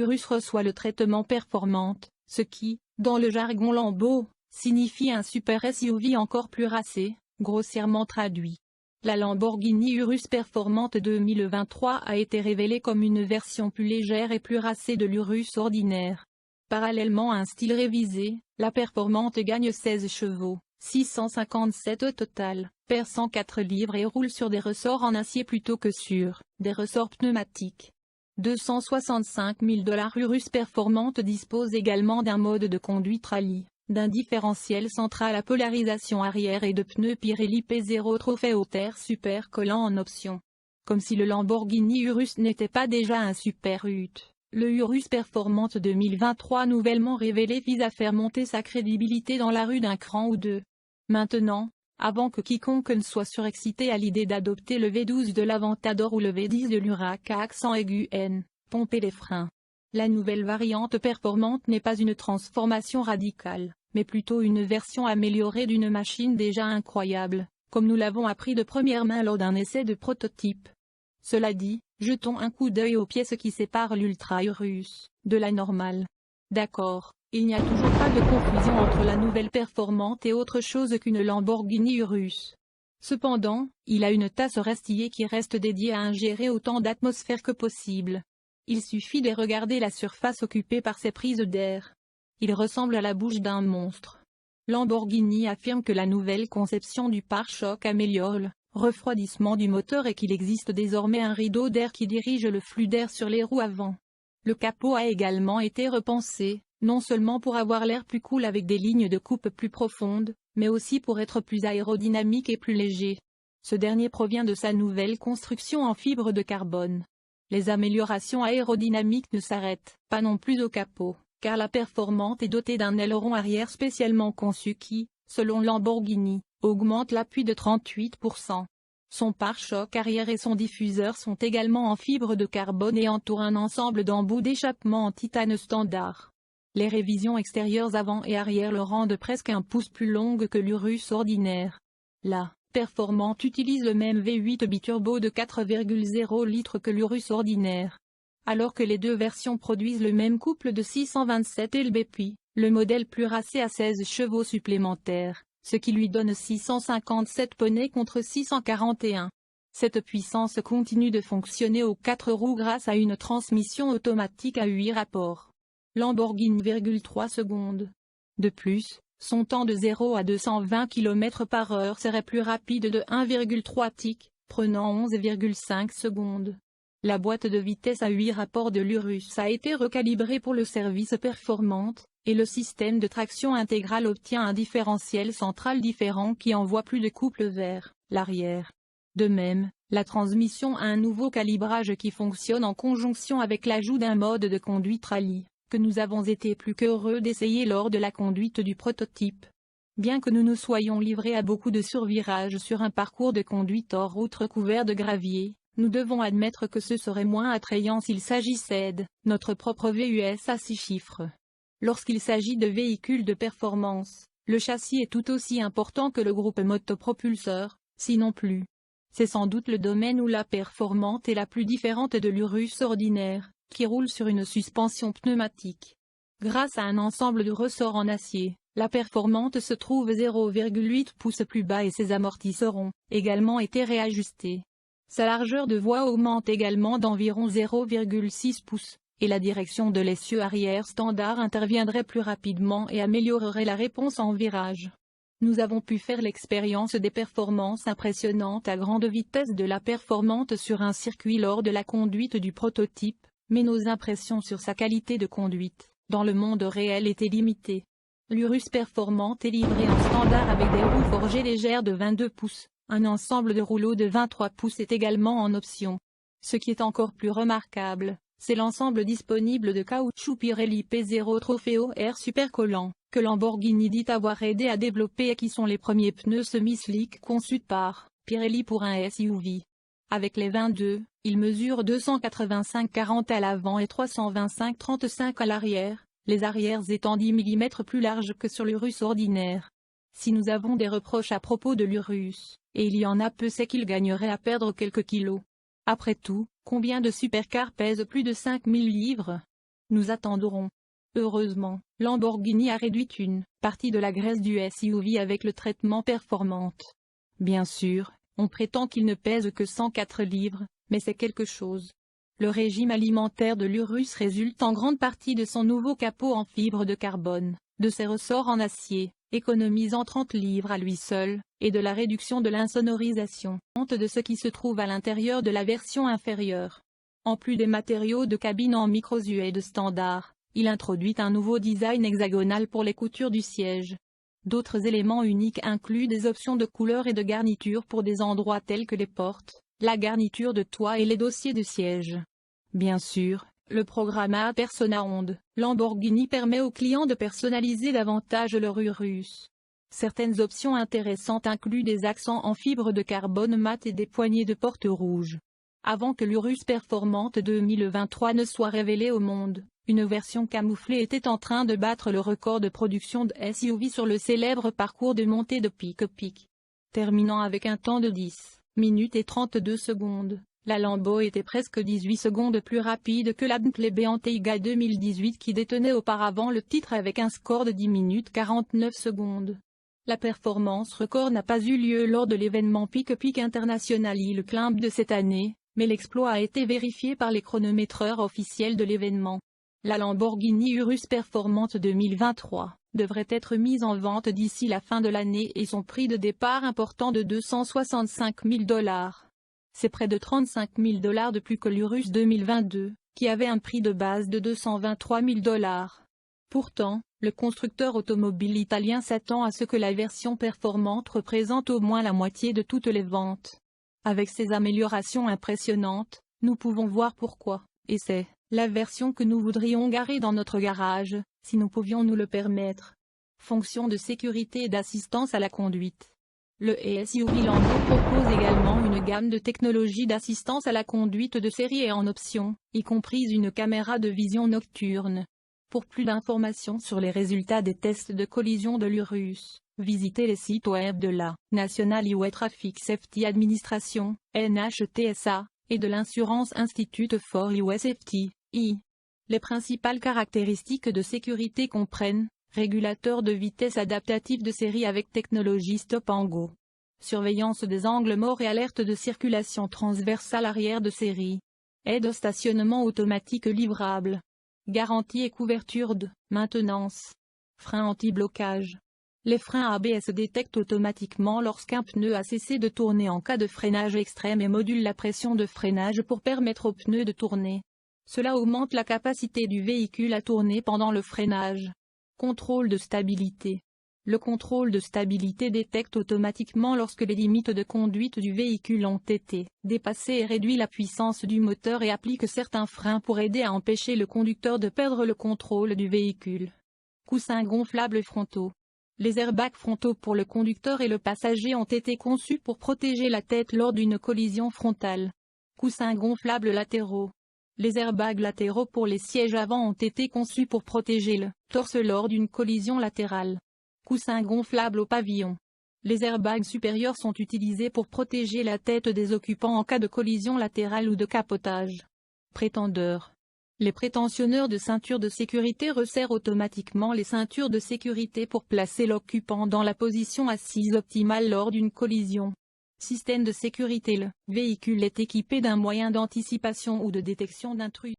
l'Urus reçoit le traitement Performante, ce qui, dans le jargon Lambo, signifie un super SUV encore plus racé, grossièrement traduit. La Lamborghini Urus Performante 2023 a été révélée comme une version plus légère et plus racée de l'Urus ordinaire. Parallèlement à un style révisé, la Performante gagne 16 chevaux, 657 au total, perd 104 livres et roule sur des ressorts en acier plutôt que sur des ressorts pneumatiques. 265 000 $ Urus Performante dispose également d'un mode de conduite rallye, d'un différentiel central à polarisation arrière et de pneus Pirelli P0 Trofeo Terre super collants en option. Comme si le Lamborghini Urus n'était pas déjà un super UT, le Urus Performante 2023 nouvellement révélé vise à faire monter sa crédibilité dans la rue d'un cran ou deux. Maintenant, avant que quiconque ne soit surexcité à l'idée d'adopter le V12 de l'Aventador ou le V10 de l'Huracan à accent aigu N, pomper les freins. La nouvelle variante Performante n'est pas une transformation radicale, mais plutôt une version améliorée d'une machine déjà incroyable, comme nous l'avons appris de première main lors d'un essai de prototype. Cela dit, jetons un coup d'œil aux pièces qui séparent l'Ultra Urus de la normale. D'accord, il n'y a toujours pas de confusion entre la nouvelle Performante et autre chose qu'une Lamborghini Urus. Cependant, il a une tasse restillée qui reste dédiée à ingérer autant d'atmosphère que possible. Il suffit de regarder la surface occupée par ces prises d'air. Il ressemble à la bouche d'un monstre. Lamborghini affirme que la nouvelle conception du pare-choc améliore le refroidissement du moteur et qu'il existe désormais un rideau d'air qui dirige le flux d'air sur les roues avant. Le capot a également été repensé, non seulement pour avoir l'air plus cool avec des lignes de coupe plus profondes, mais aussi pour être plus aérodynamique et plus léger. Ce dernier provient de sa nouvelle construction en fibre de carbone. Les améliorations aérodynamiques ne s'arrêtent pas non plus au capot, car la Performante est dotée d'un aileron arrière spécialement conçu qui, selon Lamborghini, augmente l'appui de 38%. Son pare-choc arrière et son diffuseur sont également en fibre de carbone et entourent un ensemble d'embouts d'échappement en titane standard. Les révisions extérieures avant et arrière le rendent presque un pouce plus longue que l'Urus ordinaire. La Performante utilise le même V8 biturbo de 4,0 litres que l'Urus ordinaire. Alors que les deux versions produisent le même couple de 627 lb-pi, le modèle plus racé a 16 chevaux supplémentaires, ce qui lui donne 657 poneys contre 641. Cette puissance continue de fonctionner aux 4 roues grâce à une transmission automatique à 8 rapports. Lamborghini 3 secondes. De plus, son temps de 0 à 220 km/h serait plus rapide de 1,3 ticks, prenant 11,5 secondes. La boîte de vitesse à 8 rapports de l'Urus a été recalibrée pour le service Performante, et le système de traction intégrale obtient un différentiel central différent qui envoie plus de couple vers l'arrière. De même, la transmission a un nouveau calibrage qui fonctionne en conjonction avec l'ajout d'un mode de conduite rallye, que nous avons été plus qu'heureux d'essayer lors de la conduite du prototype. Bien que nous nous soyons livrés à beaucoup de survirages sur un parcours de conduite hors route recouvert de gravier, nous devons admettre que ce serait moins attrayant s'il s'agissait de notre propre VUS à 6 chiffres. Lorsqu'il s'agit de véhicules de performance, le châssis est tout aussi important que le groupe motopropulseur, sinon plus. C'est sans doute le domaine où la Performante est la plus différente de l'Urus ordinaire, qui roule sur une suspension pneumatique. Grâce à un ensemble de ressorts en acier, la Performante se trouve 0,8 pouces plus bas et ses amortisseurs ont également été réajustés. Sa largeur de voie augmente également d'environ 0,6 pouces, et la direction de l'essieu arrière standard interviendrait plus rapidement et améliorerait la réponse en virage. Nous avons pu faire l'expérience des performances impressionnantes à grande vitesse de la Performante sur un circuit lors de la conduite du prototype, mais nos impressions sur sa qualité de conduite, dans le monde réel étaient limitées. L'Urus Performante est livré en standard avec des roues forgées légères de 22 pouces. Un ensemble de rouleaux de 23 pouces est également en option. Ce qui est encore plus remarquable, c'est l'ensemble disponible de caoutchouc Pirelli P0 Trofeo Air super collant, que Lamborghini dit avoir aidé à développer et qui sont les premiers pneus semi-slick conçus par Pirelli pour un SUV. Avec les 22, ils mesurent 285-40 à l'avant et 325-35 à l'arrière, les arrières étant 10 mm plus larges que sur l'Urus ordinaire. Si nous avons des reproches à propos de l'Urus, et il y en a peu, c'est qu'il gagnerait à perdre quelques kilos. Après tout, combien de supercars pèsent plus de 5000 livres? Nous attendrons. Heureusement, Lamborghini a réduit une partie de la graisse du SUV avec le traitement Performante. Bien sûr, on prétend qu'il ne pèse que 104 livres, mais c'est quelque chose. Le régime alimentaire de l'Urus résulte en grande partie de son nouveau capot en fibre de carbone, de ses ressorts en acier, économisant 30 livres à lui seul, et de la réduction de l'insonorisation de ce qui se trouve à l'intérieur de la version inférieure. En plus des matériaux de cabine en micro-suède standard, il introduit un nouveau design hexagonal pour les coutures du siège. D'autres éléments uniques incluent des options de couleur et de garniture pour des endroits tels que les portes, la garniture de toit et les dossiers de siège. Bien sûr, le programme A Persona Onde, Lamborghini permet aux clients de personnaliser davantage leur Urus. Certaines options intéressantes incluent des accents en fibre de carbone mat et des poignées de porte rouges. Avant que l'Urus Performante 2023 ne soit révélée au monde, une version camouflée était en train de battre le record de production de SUV sur le célèbre parcours de montée de pic-pic. Terminant avec un temps de 10 minutes et 32 secondes, la Lambo était presque 18 secondes plus rapide que la Bentley Bentayga 2018 qui détenait auparavant le titre avec un score de 10 minutes 49 secondes. La performance record n'a pas eu lieu lors de l'événement Pic-Pic International Hill Climb de cette année, mais l'exploit a été vérifié par les chronométreurs officiels de l'événement. La Lamborghini Urus Performante 2023 devrait être mise en vente d'ici la fin de l'année et son prix de départ important de $265 000. C'est près de $35 000 de plus que l'Urus 2022, qui avait un prix de base de $223 000. Pourtant, le constructeur automobile italien s'attend à ce que la version performante représente au moins la moitié de toutes les ventes. Avec ces améliorations impressionnantes, nous pouvons voir pourquoi, et c'est la version que nous voudrions garer dans notre garage, si nous pouvions nous le permettre. Fonction de sécurité et d'assistance à la conduite. Le SUV Lambo propose également une gamme de technologies d'assistance à la conduite de série et en option, y compris une caméra de vision nocturne. Pour plus d'informations sur les résultats des tests de collision de l'Urus, visitez les sites web de la National Highway Traffic Safety Administration, NHTSA, et de l'Insurance Institute for Highway Safety, I. Les principales caractéristiques de sécurité comprennent régulateur de vitesse adaptatif de série avec technologie Stop and Go, surveillance des angles morts et alerte de circulation transversale arrière de série, aide au stationnement automatique livrable, garantie et couverture de maintenance, frein anti-blocage. Les freins ABS détectent automatiquement lorsqu'un pneu a cessé de tourner en cas de freinage extrême et modulent la pression de freinage pour permettre au pneu de tourner. Cela augmente la capacité du véhicule à tourner pendant le freinage. Contrôle de stabilité. Le contrôle de stabilité détecte automatiquement lorsque les limites de conduite du véhicule ont été dépassées et réduit la puissance du moteur et applique certains freins pour aider à empêcher le conducteur de perdre le contrôle du véhicule. Coussins gonflables frontaux. Les airbags frontaux pour le conducteur et le passager ont été conçus pour protéger la tête lors d'une collision frontale. Coussins gonflables latéraux. Les airbags latéraux pour les sièges avant ont été conçus pour protéger le torse lors d'une collision latérale. Coussins gonflables au pavillon. Les airbags supérieurs sont utilisés pour protéger la tête des occupants en cas de collision latérale ou de capotage. Prétendeurs. Les prétentionneurs de ceintures de sécurité resserrent automatiquement les ceintures de sécurité pour placer l'occupant dans la position assise optimale lors d'une collision. Système de sécurité. Le véhicule est équipé d'un moyen d'anticipation ou de détection d'intrus.